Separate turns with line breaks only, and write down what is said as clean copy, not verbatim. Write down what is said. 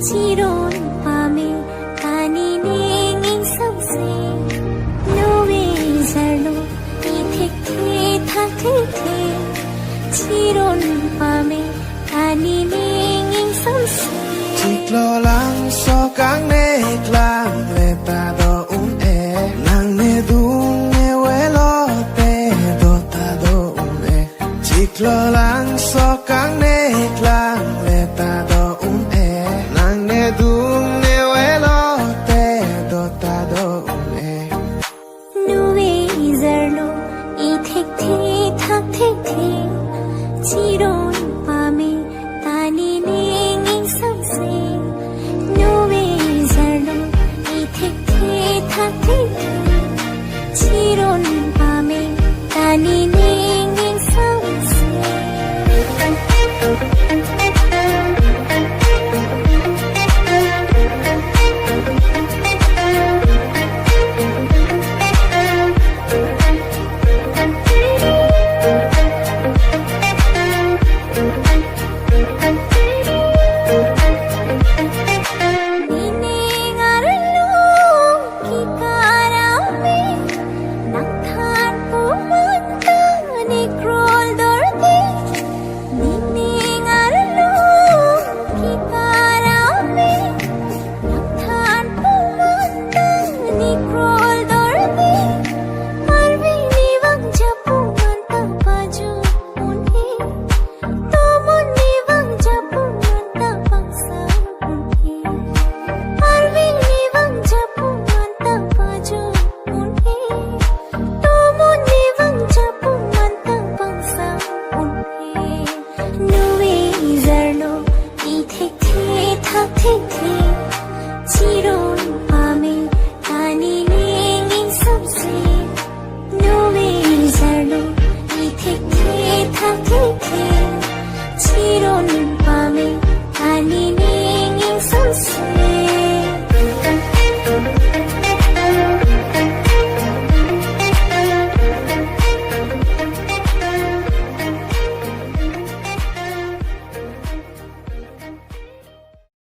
지로운 밤에 다니는 인성새 너의 잘로 이택해 탁택해 지로운 밤에 다니는 인성새
Jika langsung kang neklang leta do nang ne dunge welote do ta do Jika langsung kang neklang leta do nang ne dunge welote do ta do
너의 잘로 이택해 탁택해 지로운 밤에 다니는 인성새 너의 잘로 이택해 탁택해 지로운 밤에 다니는 인성새 지로운 밤에 다니는 인성새 너의 잘로 이택해 탁택해 지로운 밤에 다니는